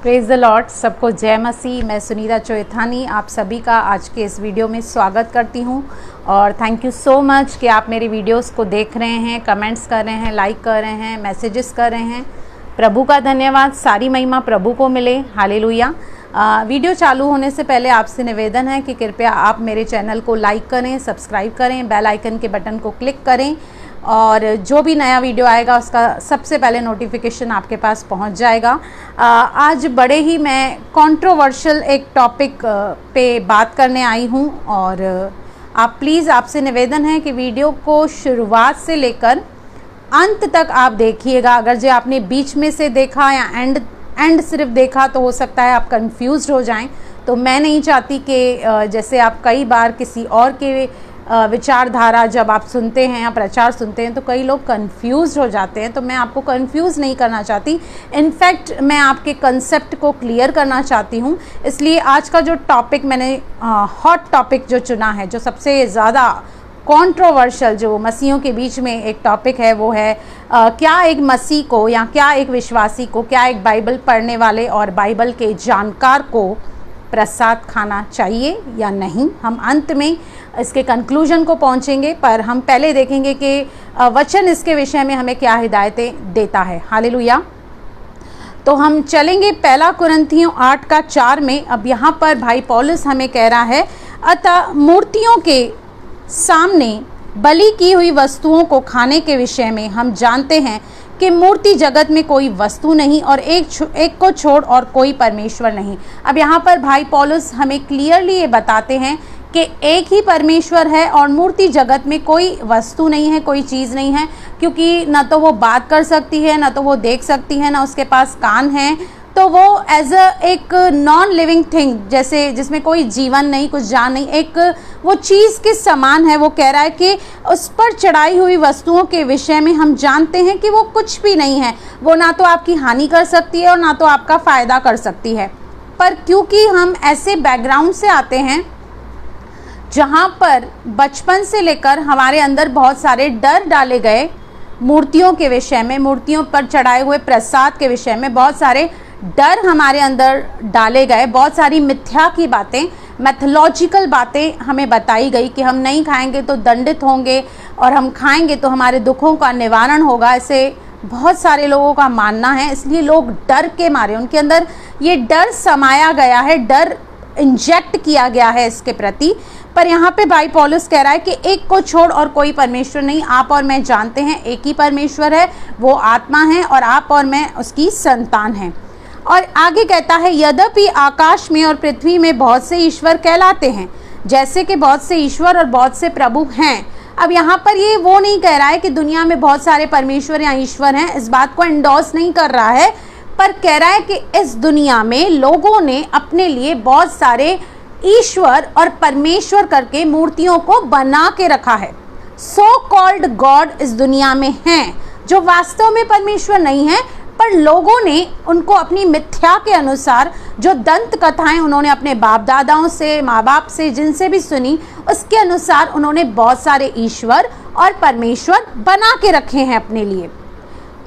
Praise the Lord. सबको जय मसीह। मैं सुनीता चोएथानी आप सभी का आज के इस वीडियो में स्वागत करती हूं और थैंक यू सो मच कि आप मेरे वीडियोस को देख रहे हैं, कमेंट्स कर रहे हैं, लाइक कर रहे हैं, मैसेजेस कर रहे हैं। प्रभु का धन्यवाद, सारी महिमा प्रभु को मिले। हालेलुया। वीडियो चालू होने से पहले आपसे निवेदन है कि कृपया आप मेरे चैनल को लाइक करें, सब्सक्राइब करें, बेल आइकन के बटन को क्लिक करें और जो भी नया वीडियो आएगा उसका सबसे पहले नोटिफिकेशन आपके पास पहुंच जाएगा। आज बड़े ही मैं कंट्रोवर्शियल एक टॉपिक पे बात करने आई हूं और आप प्लीज़, आपसे निवेदन है कि वीडियो को शुरुआत से लेकर अंत तक आप देखिएगा। अगर जो आपने बीच में से देखा या एंड सिर्फ देखा तो हो सकता है आप कंफ्यूज्ड हो जाएं। तो मैं नहीं चाहती कि जैसे आप कई बार किसी और के विचारधारा जब आप सुनते हैं या प्रचार सुनते हैं तो कई लोग कंफ्यूज हो जाते हैं, तो मैं आपको कंफ्यूज नहीं करना चाहती। इनफैक्ट मैं आपके कंसेप्ट को क्लियर करना चाहती हूँ। इसलिए आज का जो टॉपिक मैंने हॉट टॉपिक जो चुना है, जो सबसे ज़्यादा कंट्रोवर्शियल जो मसीहों के बीच में एक टॉपिक है, वो है क्या एक मसीह को या क्या एक विश्वासी को, क्या एक बाइबल पढ़ने वाले और बाइबल के जानकार को प्रसाद खाना चाहिए या नहीं। हम अंत में इसके कंक्लूजन को पहुंचेंगे, पर हम पहले देखेंगे कि वचन इसके विषय में हमें क्या हिदायतें देता है। हालेलुया। तो हम चलेंगे 1 कुरिन्थियों 8:4 में। अब यहाँ पर भाई पौलुस हमें कह रहा है, अतः मूर्तियों के सामने बलि की हुई वस्तुओं को खाने के विषय में हम जानते हैं कि मूर्ति जगत में कोई वस्तु नहीं और एक को छोड़ और कोई परमेश्वर नहीं। अब यहाँ पर भाई पौलुस हमें क्लियरली ये बताते हैं कि एक ही परमेश्वर है और मूर्ति जगत में कोई वस्तु नहीं है, कोई चीज़ नहीं है, क्योंकि ना तो वो बात कर सकती है, ना तो वो देख सकती है, ना उसके पास कान है। तो वो एज एक नॉन लिविंग थिंग, जैसे जिसमें कोई जीवन नहीं, कुछ जान नहीं, एक वो चीज़ के समान है। वो कह रहा है कि उस पर चढ़ाई हुई वस्तुओं के विषय में हम जानते हैं कि वो कुछ भी नहीं है। वो ना तो आपकी हानि कर सकती है और ना तो आपका फ़ायदा कर सकती है। पर क्योंकि हम ऐसे बैकग्राउंड से आते हैं जहाँ पर बचपन से लेकर हमारे अंदर बहुत सारे डर डाले गए, मूर्तियों के विषय में, मूर्तियों पर चढ़ाए हुए प्रसाद के विषय में बहुत सारे डर हमारे अंदर डाले गए, बहुत सारी मिथ्या की बातें, मैथोलॉजिकल बातें हमें बताई गई कि हम नहीं खाएंगे तो दंडित होंगे और हम खाएंगे तो हमारे दुखों का निवारण होगा। ऐसे बहुत सारे लोगों का मानना है। इसलिए लोग डर के मारे, उनके अंदर ये डर समाया गया है, डर इंजेक्ट किया गया है इसके प्रति। पर यहाँ पे भाई पौलुस कह रहा है कि एक को छोड़ और कोई परमेश्वर नहीं। आप और मैं जानते हैं एक ही परमेश्वर है, वो आत्मा है और आप और मैं उसकी संतान हैं। और आगे कहता है, यद्यपि आकाश में और पृथ्वी में बहुत से ईश्वर कहलाते हैं, जैसे कि बहुत से ईश्वर और बहुत से प्रभु हैं। अब यहाँ पर ये वो नहीं कह रहा है कि दुनिया में बहुत सारे परमेश्वर या ईश्वर हैं, इस बात को एंडोर्स नहीं कर रहा है, पर कह रहा है कि इस दुनिया में लोगों ने अपने लिए बहुत सारे ईश्वर और परमेश्वर करके मूर्तियों को बना के रखा है। सो कॉल्ड गॉड इस दुनिया में हैं, जो वास्तव में परमेश्वर नहीं है, पर लोगों ने उनको अपनी मिथ्या के अनुसार, जो दंत कथाएं उन्होंने अपने बाप दादाओं से, माँ बाप से, जिनसे भी सुनी, उसके अनुसार उन्होंने बहुत सारे ईश्वर और परमेश्वर बना के रखे हैं अपने लिए।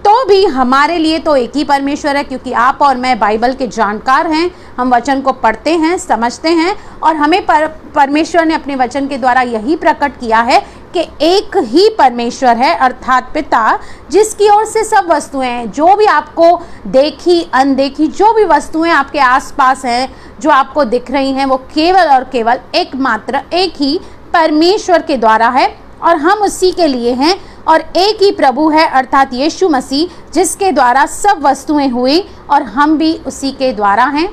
तो भी हमारे लिए तो एक ही परमेश्वर है, क्योंकि आप और मैं बाइबल के जानकार हैं। हम वचन को पढ़ते हैं, समझते हैं और हमें परमेश्वर ने अपने वचन के द्वारा यही प्रकट किया है कि एक ही परमेश्वर है, अर्थात पिता, जिसकी ओर से सब वस्तुएं, जो भी आपको देखी अनदेखी जो भी वस्तुएं आपके आसपास हैं, जो आपको दिख रही हैं, वो केवल और केवल एकमात्र एक ही परमेश्वर के द्वारा है और हम उसी के लिए हैं। और एक ही प्रभु है, अर्थात यीशु मसीह, जिसके द्वारा सब वस्तुएं हुई और हम भी उसी के द्वारा हैं।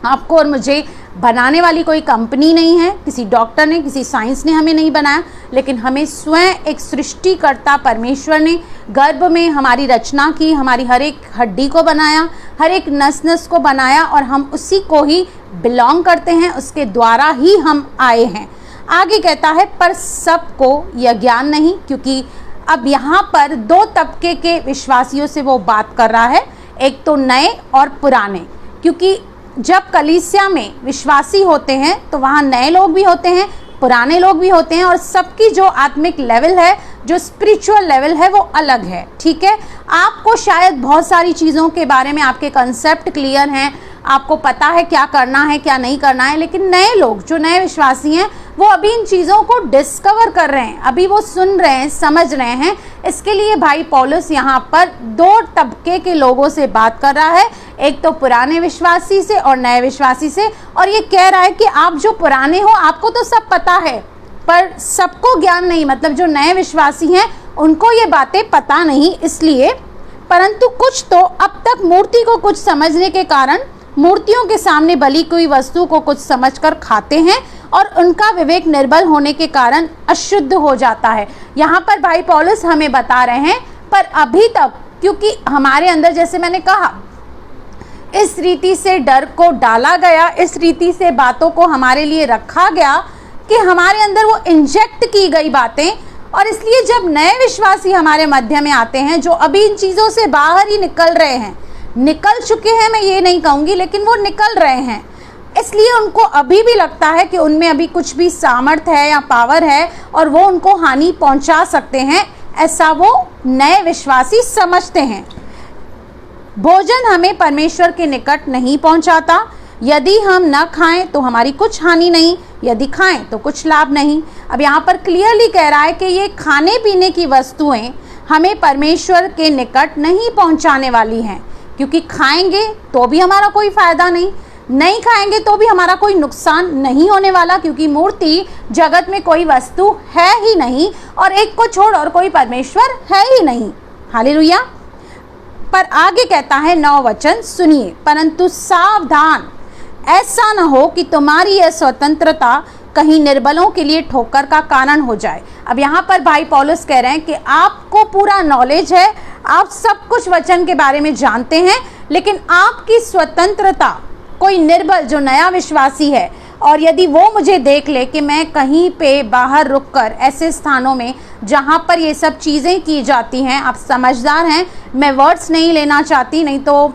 आपको और मुझे बनाने वाली कोई कंपनी नहीं है, किसी डॉक्टर ने, किसी साइंस ने हमें नहीं बनाया, लेकिन हमें स्वयं एक सृष्टिकर्ता परमेश्वर ने गर्भ में हमारी रचना की, हमारी हर एक हड्डी को बनाया, हर एक नस नस को बनाया और हम उसी को ही बिलोंग करते हैं, उसके द्वारा ही हम आए हैं। आगे कहता है, पर सबको यह ज्ञान नहीं, क्योंकि अब यहाँ पर दो तबके के विश्वासियों से वो बात कर रहा है, एक तो नए और पुराने। क्योंकि जब कलीसिया में विश्वासी होते हैं तो वहाँ नए लोग भी होते हैं, पुराने लोग भी होते हैं और सबकी जो आत्मिक लेवल है जो स्पिरिचुअल लेवल है वो अलग है, ठीक है। आपको शायद बहुत सारी चीज़ों के बारे में आपके कंसेप्ट क्लियर हैं, आपको पता है क्या करना है क्या नहीं करना है, लेकिन नए लोग जो नए विश्वासी हैं वो अभी इन चीज़ों को डिस्कवर कर रहे हैं, अभी वो सुन रहे हैं, समझ रहे हैं। इसके लिए भाई पौलुस यहाँ पर दो तबके के लोगों से बात कर रहा है, एक तो पुराने विश्वासी से और नए विश्वासी से, और ये कह रहा है कि आप जो पुराने हो आपको तो सब पता है, पर सबको ज्ञान नहीं, मतलब जो नए विश्वासी हैं उनको ये बातें पता नहीं, इसलिए परंतु कुछ तो अब तक मूर्ति को कुछ समझने के कारण मूर्तियों के सामने बलि हुई वस्तु को कुछ समझकर खाते हैं और उनका विवेक निर्बल होने के कारण अशुद्ध हो जाता है। यहाँ पर भाई पौलुस हमें बता रहे हैं, पर अभी तक क्योंकि हमारे अंदर, जैसे मैंने कहा, इस रीति से डर को डाला गया, इस रीति से बातों को हमारे लिए रखा गया कि हमारे अंदर वो इंजेक्ट की गई बातें, और इसलिए जब नए विश्वासी हमारे मध्य में आते हैं जो अभी इन चीज़ों से बाहर ही निकल रहे हैं, निकल चुके हैं, मैं ये नहीं कहूँगी, लेकिन वो निकल रहे हैं, इसलिए उनको अभी भी लगता है कि उनमें अभी कुछ भी सामर्थ्य है या पावर है और वो उनको हानि पहुंचा सकते हैं, ऐसा वो नए विश्वासी समझते हैं। भोजन हमें परमेश्वर के निकट नहीं पहुंचाता। यदि हम न खाएं तो हमारी कुछ हानि नहीं, यदि खाएं तो कुछ लाभ नहीं। अब यहाँ पर क्लियरली कह रहा है कि ये खाने पीने की वस्तुएं हमें परमेश्वर के निकट नहीं पहुंचाने वाली हैं, क्योंकि खाएंगे तो भी हमारा कोई फायदा नहीं खाएंगे तो भी हमारा कोई नुकसान नहीं होने वाला, क्योंकि मूर्ति जगत में कोई वस्तु है ही नहीं और एक को छोड़ और कोई परमेश्वर है ही नहीं। हालेलुया। पर आगे कहता है 9 वचन सुनिए, परंतु सावधान, ऐसा न हो कि तुम्हारी यह स्वतंत्रता कहीं निर्बलों के लिए ठोकर का कारण हो जाए। अब यहाँ पर भाई पौलुस कह रहे हैं कि आपको पूरा नॉलेज है, आप सब कुछ वचन के बारे में जानते हैं, लेकिन आपकी स्वतंत्रता कोई निर्बल जो नया विश्वासी है, और यदि वो मुझे देख ले कि मैं कहीं पे बाहर रुककर ऐसे स्थानों में जहाँ पर ये सब चीज़ें की जाती हैं, आप समझदार हैं, मैं वर्ड्स नहीं लेना चाहती, नहीं तो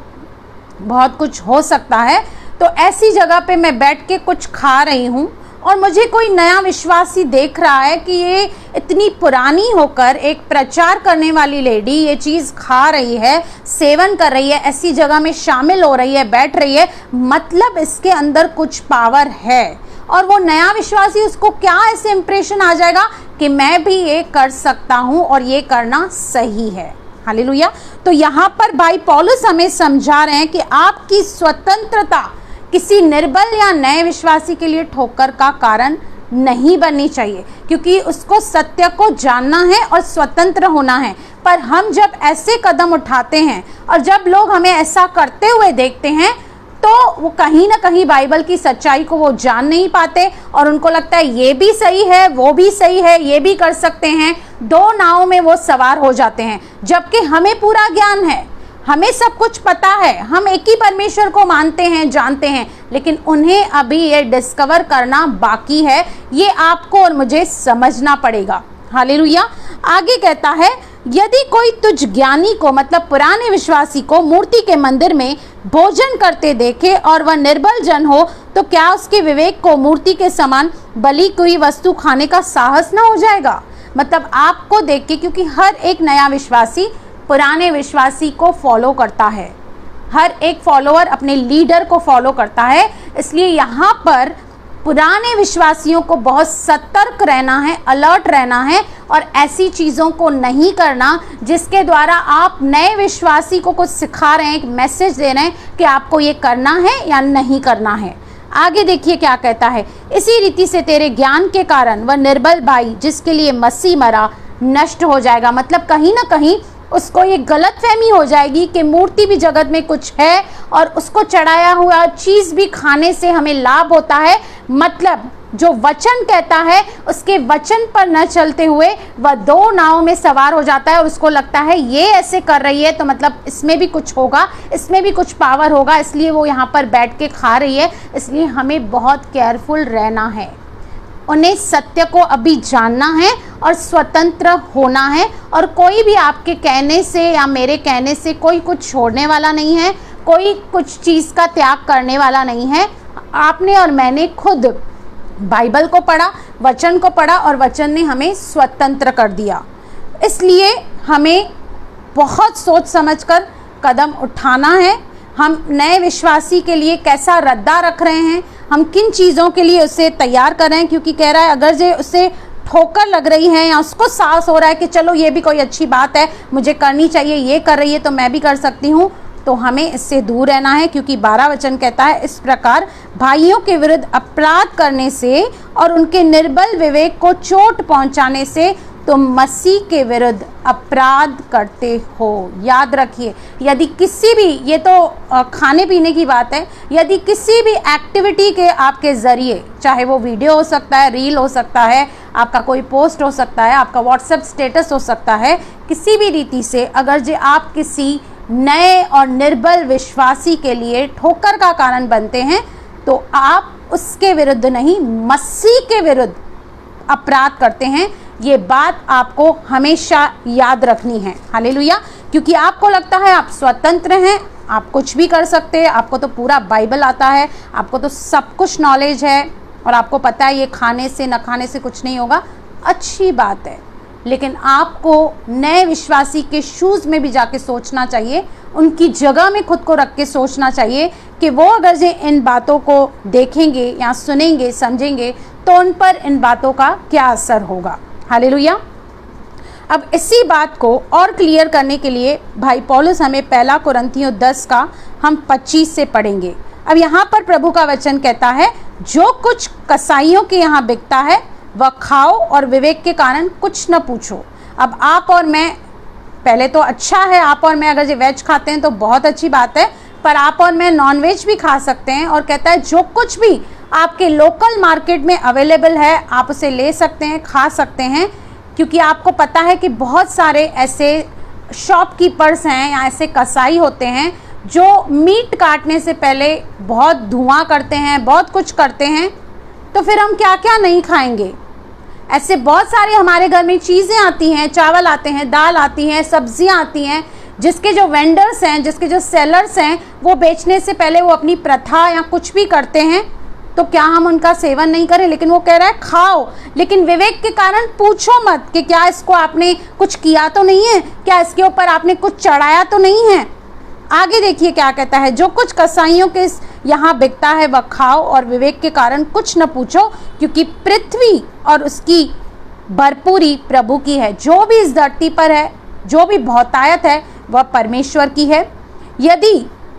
बहुत कुछ हो सकता है, तो ऐसी जगह पे मैं बैठ के कुछ खा रही हूँ और मुझे कोई नया विश्वासी देख रहा है कि ये इतनी पुरानी होकर एक प्रचार करने वाली लेडी ये चीज़ खा रही है, सेवन कर रही है, ऐसी जगह में शामिल हो रही है, बैठ रही है, मतलब इसके अंदर कुछ पावर है। और वो नया विश्वासी, उसको क्या ऐसे इंप्रेशन आ जाएगा कि मैं भी ये कर सकता हूँ और ये करना सही है। हालेलुया। तो यहाँ पर भाई पौलुस हमें समझा रहे हैं कि आपकी स्वतंत्रता किसी निर्बल या नए विश्वासी के लिए ठोकर का कारण नहीं बननी चाहिए, क्योंकि उसको सत्य को जानना है और स्वतंत्र होना है। पर हम जब ऐसे कदम उठाते हैं और जब लोग हमें ऐसा करते हुए देखते हैं, तो वो कहीं ना कहीं बाइबल की सच्चाई को वो जान नहीं पाते और उनको लगता है ये भी सही है, वो भी सही है, ये भी कर सकते हैं, दो नाव में वो सवार हो जाते हैं। जबकि हमें पूरा ज्ञान है, हमें सब कुछ पता है, हम एक ही परमेश्वर को मानते हैं, जानते हैं, लेकिन उन्हें अभी ये डिस्कवर करना बाकी है। ये आपको और मुझे समझना पड़ेगा। हालेलुया। आगे कहता है, यदि कोई तुझ ज्ञानी को, मतलब पुराने विश्वासी को, मूर्ति के मंदिर में भोजन करते देखे और वह निर्बल जन हो, तो क्या उसके विवेक को मूर्ति के समान बलि हुई वस्तु खाने का साहस न हो जाएगा। मतलब आपको देख के, क्योंकि हर एक नया विश्वासी पुराने विश्वासी को फॉलो करता है, हर एक फॉलोअर अपने लीडर को फॉलो करता है, इसलिए यहाँ पर पुराने विश्वासियों को बहुत सतर्क रहना है, अलर्ट रहना है और ऐसी चीज़ों को नहीं करना जिसके द्वारा आप नए विश्वासी को कुछ सिखा रहे हैं, एक मैसेज दे रहे हैं कि आपको ये करना है या नहीं करना है। आगे देखिए क्या कहता है, इसी रीति से तेरे ज्ञान के कारण वह निर्बल भाई जिसके लिए मसीह मरा नष्ट हो जाएगा। मतलब कहीं ना कहीं उसको ये गलतफहमी हो जाएगी कि मूर्ति भी जगत में कुछ है और उसको चढ़ाया हुआ चीज़ भी खाने से हमें लाभ होता है। मतलब जो वचन कहता है उसके वचन पर न चलते हुए वह दो नाव में सवार हो जाता है और उसको लगता है ये ऐसे कर रही है तो मतलब इसमें भी कुछ होगा, इसमें भी कुछ पावर होगा, इसलिए वो यहाँ पर बैठ के खा रही है। इसलिए हमें बहुत केयरफुल रहना है, उन्हें सत्य को अभी जानना है और स्वतंत्र होना है। और कोई भी आपके कहने से या मेरे कहने से कोई कुछ छोड़ने वाला नहीं है, कोई कुछ चीज़ का त्याग करने वाला नहीं है। आपने और मैंने खुद बाइबल को पढ़ा, वचन को पढ़ा और वचन ने हमें स्वतंत्र कर दिया। इसलिए हमें बहुत सोच समझकर कदम उठाना है। हम नए विश्वासी के लिए कैसा रद्दा रख रहे हैं, हम किन चीज़ों के लिए उसे तैयार कर रहे हैं, क्योंकि कह रहा है अगर जो उसे ठोकर लग रही है या उसको साहस हो रहा है कि चलो ये भी कोई अच्छी बात है, मुझे करनी चाहिए, ये कर रही है तो मैं भी कर सकती हूँ, तो हमें इससे दूर रहना है। क्योंकि 12 वचन कहता है, इस प्रकार भाइयों के विरुद्ध अपराध करने से और उनके निर्बल विवेक को चोट पहुंचाने से तुम मसीह के विरुद्ध अपराध करते हो। याद रखिए, यदि किसी भी, ये तो खाने पीने की बात है, यदि किसी भी एक्टिविटी के आपके ज़रिए, चाहे वो वीडियो हो सकता है, रील हो सकता है, आपका कोई पोस्ट हो सकता है, आपका व्हाट्सएप स्टेटस हो सकता है, किसी भी रीति से अगर जो आप किसी नए और निर्बल विश्वासी के लिए ठोकर का कारण बनते हैं, तो आप उसके विरुद्ध नहीं, मसीह के विरुद्ध अपराध करते हैं। ये बात आपको हमेशा याद रखनी है। हालेलुया। क्योंकि आपको लगता है आप स्वतंत्र हैं, आप कुछ भी कर सकते हैं, आपको तो पूरा बाइबल आता है, आपको तो सब कुछ नॉलेज है और आपको पता है ये खाने से न खाने से कुछ नहीं होगा। अच्छी बात है, लेकिन आपको नए विश्वासी के शूज़ में भी जाके सोचना चाहिए, उनकी जगह में खुद को रख के सोचना चाहिए कि वो अगर जे इन बातों को देखेंगे या सुनेंगे, समझेंगे, तो उन पर इन बातों का क्या असर होगा। हालेलुया। अब इसी बात को और क्लियर करने के लिए भाई पौलुस हमें 1 कुरिन्थियों 10 का हम 25 से पढ़ेंगे। अब यहाँ पर प्रभु का वचन कहता है, जो कुछ कसाईयों के यहाँ बिकता है वह खाओ और विवेक के कारण कुछ न पूछो। अब आप और मैं, पहले तो अच्छा है, आप और मैं अगर ये वेज खाते हैं तो बहुत अच्छी बात है, पर आप और मैं नॉन वेज भी खा सकते हैं। और कहता है जो कुछ भी आपके लोकल मार्केट में अवेलेबल है आप उसे ले सकते हैं, खा सकते हैं। क्योंकि आपको पता है कि बहुत सारे ऐसे शॉपकीपर्स हैं या ऐसे कसाई होते हैं जो मीट काटने से पहले बहुत धुआं करते हैं, बहुत कुछ करते हैं, तो फिर हम क्या क्या नहीं खाएंगे। ऐसे बहुत सारे हमारे घर में चीज़ें आती हैं, चावल आते हैं, दाल आती हैं, सब्जियां आती हैं, जिसके जो वेंडर्स हैं, जिसके जो सेलर्स हैं, वो बेचने से पहले वो अपनी प्रथा या कुछ भी करते हैं। तो क्या हम उनका सेवन नहीं करें? लेकिन वो कह रहा है खाओ, लेकिन विवेक के कारण पूछो मत कि क्या इसको आपने कुछ किया तो नहीं है, क्या इसके ऊपर आपने कुछ चढ़ाया तो नहीं है। आगे देखिए क्या कहता है, जो कुछ कसाईयों के यहाँ बिकता है वह खाओ और विवेक के कारण कुछ न पूछो, क्योंकि पृथ्वी और उसकी भरपूरी प्रभु की है। जो भी इस धरती पर है, जो भी बहुतायत है, वह परमेश्वर की है। यदि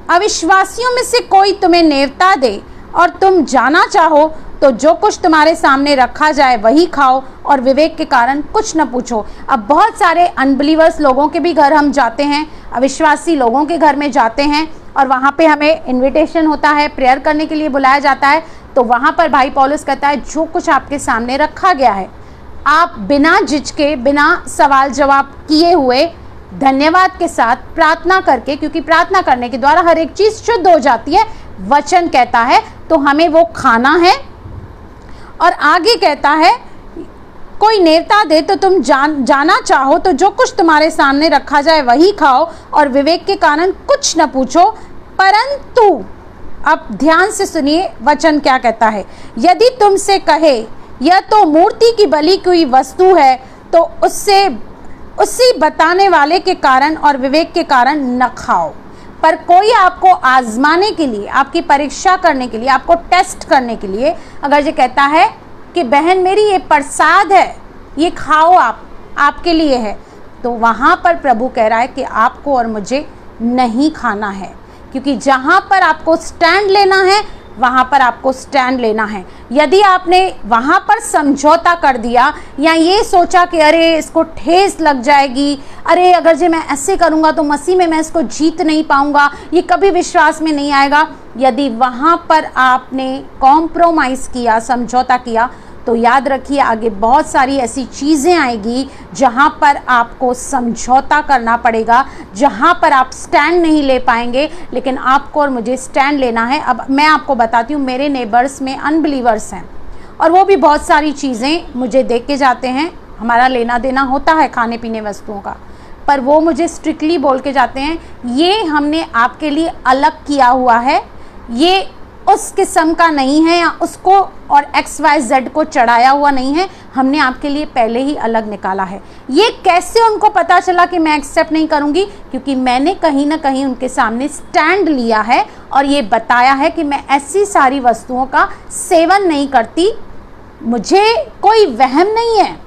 अविश्वासियों में से कोई तुम्हें नेवता दे और तुम जाना चाहो, तो जो कुछ तुम्हारे सामने रखा जाए वही खाओ और विवेक के कारण कुछ न पूछो। अब बहुत सारे अनबिलीवर्स लोगों के भी घर हम जाते हैं, अविश्वासी लोगों के घर में जाते हैं और वहाँ पे हमें इनविटेशन होता है, प्रेयर करने के लिए बुलाया जाता है। तो वहाँ पर भाई पौलुस कहता है जो कुछ आपके सामने रखा गया है, आप बिना झिझके, बिना सवाल जवाब किए हुए, धन्यवाद के साथ प्रार्थना करके, क्योंकि प्रार्थना करने के द्वारा हर एक चीज़ शुद्ध हो जाती है, वचन कहता है, तो हमें वो खाना है। और आगे कहता है, कोई नेवता दे तो तुम जाना चाहो, तो जो कुछ तुम्हारे सामने रखा जाए वही खाओ और विवेक के कारण कुछ न पूछो। परंतु अब ध्यान से सुनिए वचन क्या कहता है, यदि तुमसे कहे यह तो मूर्ति की बलि हुई वस्तु है, तो उससे उसी बताने वाले के कारण और विवेक के कारण न खाओ। पर कोई आपको आजमाने के लिए, आपकी परीक्षा करने के लिए, आपको टेस्ट करने के लिए अगर ये कहता है कि बहन मेरी ये प्रसाद है, ये खाओ, आपके लिए है, तो वहाँ पर प्रभु कह रहा है कि आपको और मुझे नहीं खाना है। क्योंकि जहाँ पर आपको स्टैंड लेना है वहाँ पर आपको स्टैंड लेना है। यदि आपने वहाँ पर समझौता कर दिया या ये सोचा कि अरे इसको ठेस लग जाएगी, अरे अगर जो मैं ऐसे करूँगा तो मसीह में मैं इसको जीत नहीं पाऊँगा, ये कभी विश्वास में नहीं आएगा, यदि वहाँ पर आपने कॉम्प्रोमाइज़ किया, समझौता किया, तो याद रखिए आगे बहुत सारी ऐसी चीज़ें आएगी जहाँ पर आपको समझौता करना पड़ेगा, जहाँ पर आप स्टैंड नहीं ले पाएंगे। लेकिन आपको और मुझे स्टैंड लेना है। अब मैं आपको बताती हूँ, मेरे नेबर्स में अनबिलीवर्स हैं और वो भी बहुत सारी चीज़ें मुझे देख के जाते हैं, हमारा लेना देना होता है खाने पीने वस्तुओं का, पर वो मुझे स्ट्रिक्टली बोल के जाते हैं ये हमने आपके लिए अलग किया हुआ है, ये उस किस्म का नहीं है या उसको और XYZ को चढ़ाया हुआ नहीं है, हमने आपके लिए पहले ही अलग निकाला है। ये कैसे उनको पता चला कि मैं एक्सेप्ट नहीं करूँगी? क्योंकि मैंने कहीं ना कहीं उनके सामने स्टैंड लिया है और ये बताया है कि मैं ऐसी सारी वस्तुओं का सेवन नहीं करती, मुझे कोई वहम नहीं है,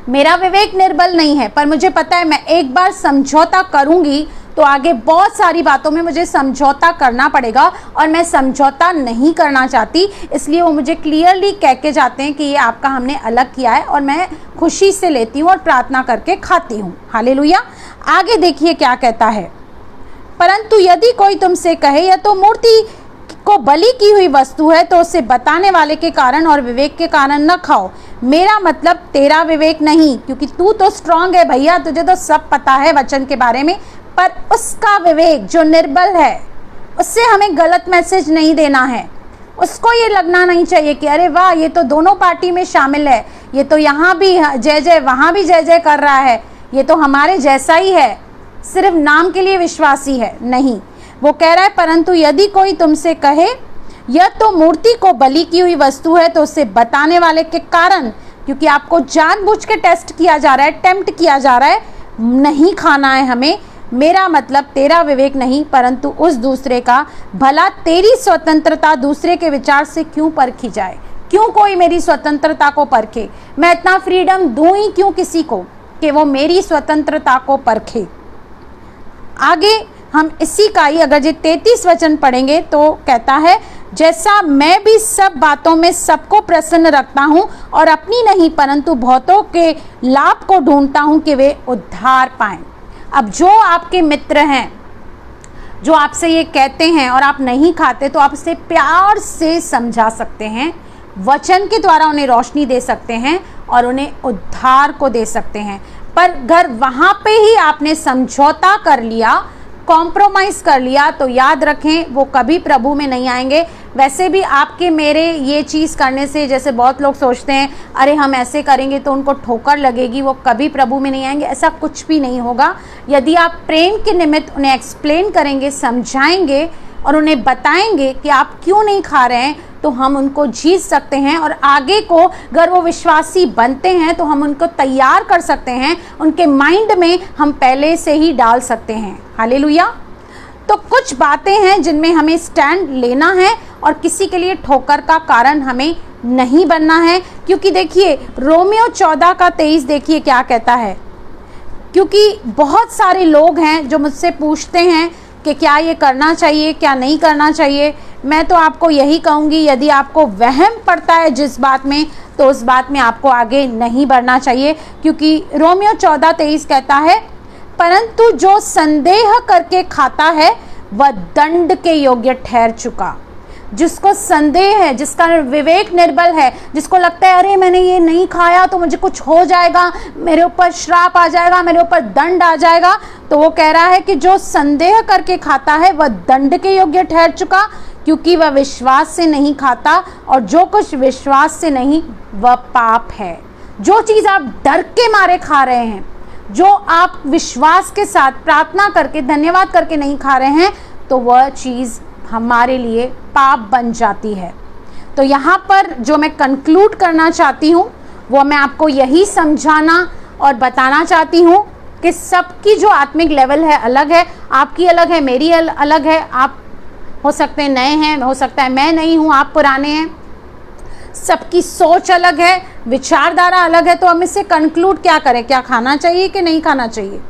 मेरा विवेक निर्बल नहीं है, पर मुझे पता है मैं एक बार समझौता करूँगी तो आगे बहुत सारी बातों में मुझे समझौता करना पड़ेगा और मैं समझौता नहीं करना चाहती। इसलिए वो मुझे क्लियरली कह के जाते हैं कि ये आपका हमने अलग किया है और मैं खुशी से लेती हूँ और प्रार्थना करके खाती हूँ। हालेलुया। आगे देखिए क्या कहता है, परंतु यदि कोई तुमसे कहे यह तो मूर्ति को बलि की हुई वस्तु है तो उसे बताने वाले के कारण और विवेक के कारण न खाओ। मेरा मतलब तेरा विवेक नहीं, क्योंकि तू तो स्ट्रांग है भैया, तुझे तो सब पता है वचन के बारे में, पर उसका विवेक जो निर्बल है उससे हमें गलत मैसेज नहीं देना है। उसको ये लगना नहीं चाहिए कि अरे वाह ये तो दोनों पार्टी में शामिल है, ये तो यहाँ भी जय जय वहाँ भी जय जय कर रहा है, ये तो हमारे जैसा ही है, सिर्फ नाम के लिए विश्वासी है। नहीं, वो कह रहा है परंतु यदि कोई तुमसे कहे यह तो मूर्ति को बलि की हुई वस्तु है तो उसे बताने वाले के कारण, क्योंकि आपको जानबूझ के टेस्ट किया जा रहा है, टेम्प्ट किया जा रहा है, नहीं खाना है हमें। मेरा मतलब तेरा विवेक नहीं परंतु उस दूसरे का, भला तेरी स्वतंत्रता दूसरे के विचार से क्यों परखी जाए? क्यों कोई मेरी स्वतंत्रता को परखे? मैं इतना फ्रीडम दूं ही क्यों किसी को कि वो मेरी स्वतंत्रता को परखे? आगे हम इसी का ही अगर ये 33 वचन पढ़ेंगे तो कहता है, जैसा मैं भी सब बातों में सबको प्रसन्न रखता हूँ और अपनी नहीं परंतु बहुतों के लाभ को ढूंढता हूँ कि वे उद्धार पाएं। अब जो आपके मित्र हैं, जो आपसे ये कहते हैं और आप नहीं खाते, तो आप उसे प्यार से समझा सकते हैं, वचन के द्वारा उन्हें रोशनी दे सकते हैं और उन्हें उद्धार को दे सकते हैं। पर अगर वहाँ पे ही आपने समझौता कर लिया, कॉम्प्रोमाइज़ कर लिया, तो याद रखें वो कभी प्रभु में नहीं आएंगे। वैसे भी आपके मेरे ये चीज़ करने से, जैसे बहुत लोग सोचते हैं अरे हम ऐसे करेंगे तो उनको ठोकर लगेगी, वो कभी प्रभु में नहीं आएंगे, ऐसा कुछ भी नहीं होगा। यदि आप प्रेम के निमित्त उन्हें एक्सप्लेन करेंगे, समझाएंगे और उन्हें बताएंगे कि आप क्यों नहीं खा रहे हैं, तो हम उनको जीत सकते हैं और आगे को अगर वो विश्वासी बनते हैं तो हम उनको तैयार कर सकते हैं, उनके माइंड में हम पहले से ही डाल सकते हैं। हालेलुया। तो कुछ बातें हैं जिनमें हमें स्टैंड लेना है और किसी के लिए ठोकर का कारण हमें नहीं बनना है। क्योंकि देखिए रोमियो 14 का 23 देखिए क्या कहता है, क्योंकि बहुत सारे लोग हैं जो मुझसे पूछते हैं कि क्या ये करना चाहिए, क्या नहीं करना चाहिए। मैं तो आपको यही कहूँगी, यदि आपको वहम पड़ता है जिस बात में, तो उस बात में आपको आगे नहीं बढ़ना चाहिए। क्योंकि रोमियो 14:23 कहता है, परंतु जो संदेह करके खाता है वह दंड के योग्य ठहर चुका। जिसको संदेह है, जिसका विवेक निर्बल है, जिसको लगता है अरे मैंने ये नहीं खाया तो मुझे कुछ हो जाएगा, मेरे ऊपर श्राप आ जाएगा, मेरे ऊपर दंड आ जाएगा, तो वो कह रहा है कि जो संदेह करके खाता है वह दंड के योग्य ठहर चुका, क्योंकि वह विश्वास से नहीं खाता, और जो कुछ विश्वास से नहीं वह पाप है। जो चीज़ आप डर के मारे खा रहे हैं, जो आप विश्वास के साथ प्रार्थना करके धन्यवाद करके नहीं खा रहे हैं, तो वह चीज़ हमारे लिए पाप बन जाती है। तो यहाँ पर जो मैं कंक्लूड करना चाहती हूँ वो मैं आपको यही समझाना और बताना चाहती हूँ कि सबकी जो आत्मिक लेवल है अलग है। आपकी अलग है, मेरी अलग है। आप हो सकते हैं नए हैं, हो सकता है मैं नहीं हूँ, आप पुराने हैं। सबकी सोच अलग है, विचारधारा अलग है। तो हम इससे कंक्लूड क्या करें, क्या खाना चाहिए कि नहीं खाना चाहिए?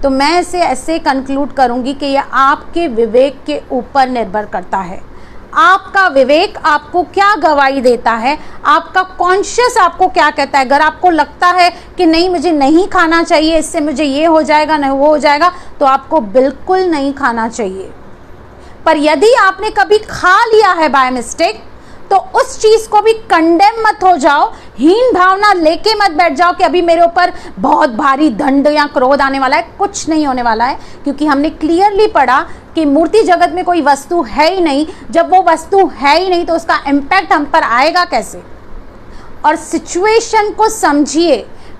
तो मैं इसे ऐसे कंक्लूड करूंगी कि यह आपके विवेक के ऊपर निर्भर करता है। आपका विवेक आपको क्या गवाही देता है, आपका कॉन्शियस आपको क्या कहता है। अगर आपको लगता है कि नहीं मुझे नहीं खाना चाहिए, इससे मुझे ये हो जाएगा, नहीं वो हो जाएगा, तो आपको बिल्कुल नहीं खाना चाहिए। पर यदि आपने कभी खा लिया है बाय मिस्टेक, तो उस चीज को भी कंडेम मत हो जाओ, हीन भावना लेके मत बैठ जाओ कि अभी मेरे ऊपर बहुत भारी दंड या क्रोध आने वाला है। कुछ नहीं होने वाला है, क्योंकि हमने क्लियरली पढ़ा कि मूर्ति जगत में कोई वस्तु है ही नहीं। जब वो वस्तु है ही नहीं तो उसका इम्पैक्ट हम पर आएगा कैसे? और सिचुएशन को समझिए,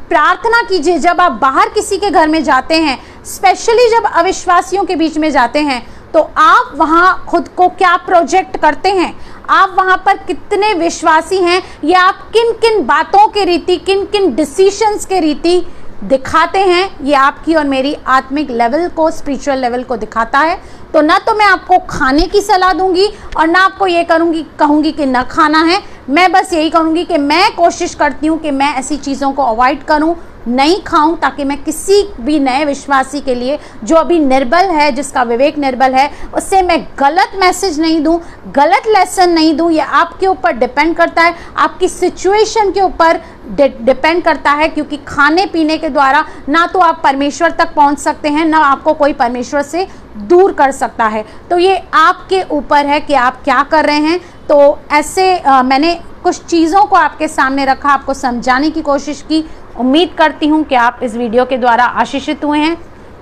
प्रार्थना कीजिए। जब आप बाहर किसी के घर में जाते हैं, स्पेशली जब अविश्वासियों के बीच में जाते हैं, तो आप वहाँ खुद को क्या प्रोजेक्ट करते हैं, आप वहाँ पर कितने विश्वासी हैं, या आप किन किन बातों के रीति, किन किन डिसीशंस के रीति दिखाते हैं, ये आपकी और मेरी आत्मिक लेवल को, स्पिरिचुअल लेवल को दिखाता है। तो ना तो मैं आपको खाने की सलाह दूंगी और ना आपको ये कहूँगी कि ना खाना है। मैं बस यही कहूँगी कि मैं कोशिश करती हूँ कि मैं ऐसी चीज़ों को अवॉइड करूँ, नहीं खाऊं, ताकि मैं किसी भी नए विश्वासी के लिए जो अभी निर्बल है, जिसका विवेक निर्बल है, उससे मैं गलत मैसेज नहीं दूं, गलत लेसन नहीं दूं। ये आपके ऊपर डिपेंड करता है, आपकी सिचुएशन के ऊपर डिपेंड करता है, क्योंकि खाने पीने के द्वारा ना तो आप परमेश्वर तक पहुंच सकते हैं, ना आपको कोई परमेश्वर से दूर कर सकता है। तो ये आपके ऊपर है कि आप क्या कर रहे हैं। तो ऐसे मैंने कुछ चीज़ों को आपके सामने रखा, आपको समझाने की कोशिश की। उम्मीद करती हूँ कि आप इस वीडियो के द्वारा आशीषित हुए हैं।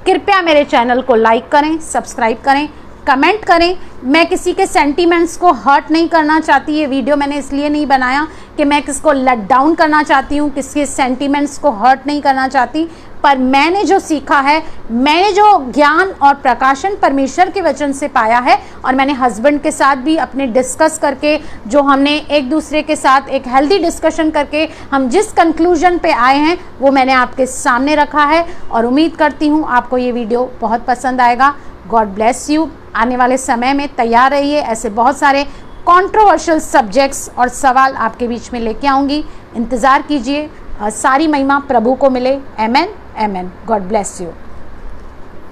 कृपया मेरे चैनल को लाइक करें, सब्सक्राइब करें, कमेंट करें। मैं किसी के सेंटीमेंट्स को हर्ट नहीं करना चाहती। ये वीडियो मैंने इसलिए नहीं बनाया कि मैं किसको लेट डाउन करना चाहती हूँ, किसके सेंटीमेंट्स को हर्ट नहीं करना चाहती। पर मैंने जो सीखा है, मैंने जो ज्ञान और प्रकाशन परमेश्वर के वचन से पाया है, और मैंने हस्बैंड के साथ भी अपने डिस्कस करके, जो हमने एक दूसरे के साथ एक हेल्दी डिस्कशन करके हम जिस कंक्लूजन पे आए हैं, वो मैंने आपके सामने रखा है। और उम्मीद करती हूँ आपको ये वीडियो बहुत पसंद आएगा। God bless you. आने वाले समय में तैयार रहिए, ऐसे बहुत सारे कंट्रोवर्शियल सब्जेक्ट्स और सवाल आपके बीच में लेके आऊँगी। इंतज़ार कीजिए। सारी महिमा प्रभु को मिले। Amen, amen. God bless you.